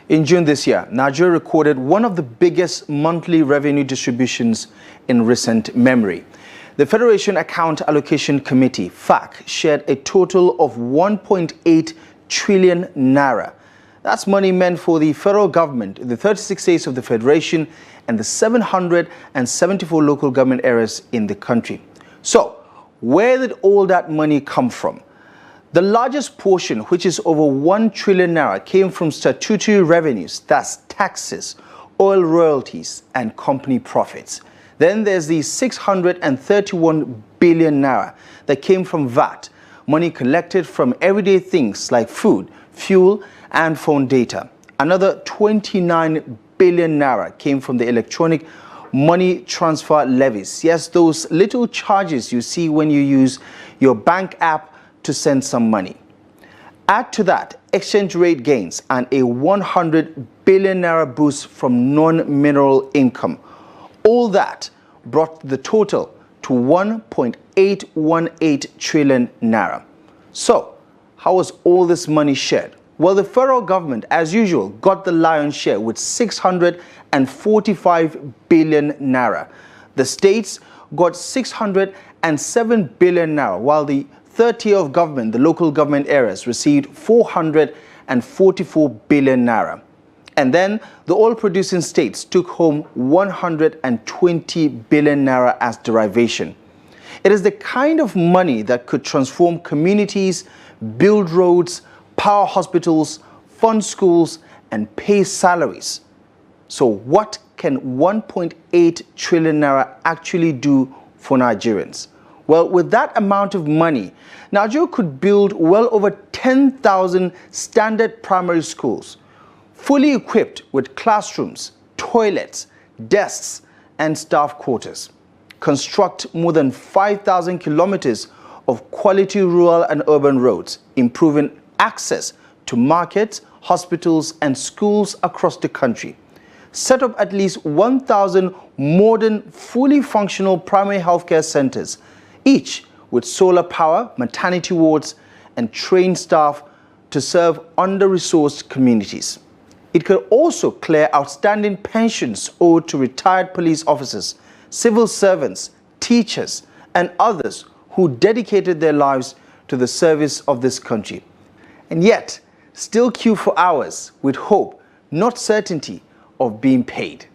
In June this year, Nigeria recorded one of the biggest monthly revenue distributions in recent memory. The Federation Account Allocation Committee, FAC, shared a total of 1.8 trillion naira. That's money meant for the federal government, the 36 states of the Federation, and the 774 local government areas in the country. So, where did all that money come from? The largest portion, which is over 1 trillion naira, came from statutory revenues, that's taxes, oil royalties, and company profits. Then there's the 631 billion naira that came from VAT, money collected from everyday things like food, fuel, and phone data. Another 29 billion naira came from the electronic money transfer levies. Yes, those little charges you see when you use your bank app to send some money. Add to that exchange rate gains and a 100 billion naira boost from non-mineral income. All that brought the total to 1.818 trillion naira. So, how was all this money shared? Well, the federal government, as usual, got the lion's share with 645 billion naira. The states got 607 billion naira, while the third tier of government, the local government areas, received 444 billion naira. And then the oil-producing states took home 120 billion naira as derivation. It is the kind of money that could transform communities, build roads, power hospitals, fund schools, and pay salaries. So what can 1.8 trillion naira actually do for Nigerians? Well, with that amount of money, Nigeria could build well over 10,000 standard primary schools, fully equipped with classrooms, toilets, desks, and staff quarters. Construct more than 5,000 kilometers of quality rural and urban roads, improving access to markets, hospitals, and schools across the country. Set up at least 1,000 modern, fully functional primary healthcare centers, each with solar power, maternity wards, and trained staff to serve under-resourced communities. It could also clear outstanding pensions owed to retired police officers, civil servants, teachers, and others who dedicated their lives to the service of this country. And yet, still queue for hours with hope, not certainty, of being paid.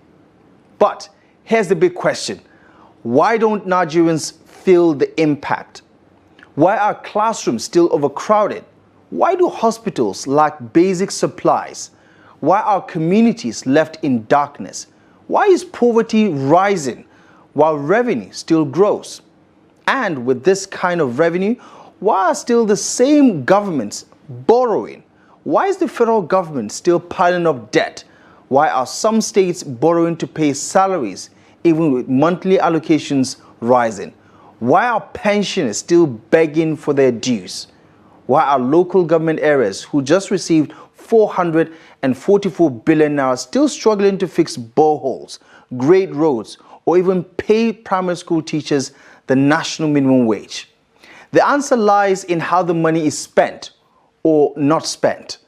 But here's the big question. Why don't Nigerians feel the impact? Why are classrooms still overcrowded? Why do hospitals lack basic supplies? Why are communities left in darkness? Why is poverty rising while revenue still grows? And with this kind of revenue, why are still the same governments borrowing? Why is the federal government still piling up debt? Why are some states borrowing to pay salaries even with monthly allocations rising? Why are pensioners still begging for their dues? Why are local government areas who just received 444 billion naira still struggling to fix boreholes, grade roads, or even pay primary school teachers the national minimum wage? The answer lies in how the money is spent or not spent.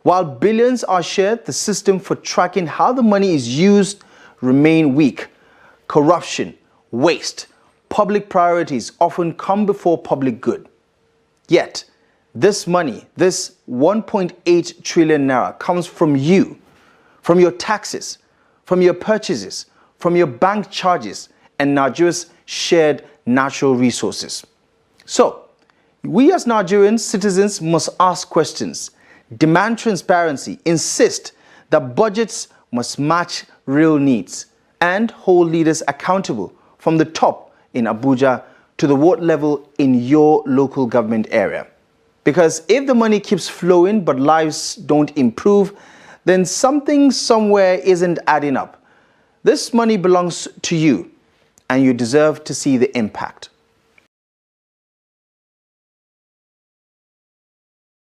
While billions are shared, the system for tracking how the money is used remain weak. Corruption, waste, public priorities often come before public good. Yet, this money, this 1.8 trillion naira, comes from you, from your taxes, from your purchases, from your bank charges, and Nigeria's shared natural resources. So, we as Nigerian citizens must ask questions, demand transparency, insist that budgets must match real needs, and hold leaders accountable from the top in Abuja to the ward level in your local government area. Because if the money keeps flowing but lives don't improve, then something somewhere isn't adding up. This money belongs to you, and you deserve to see the impact.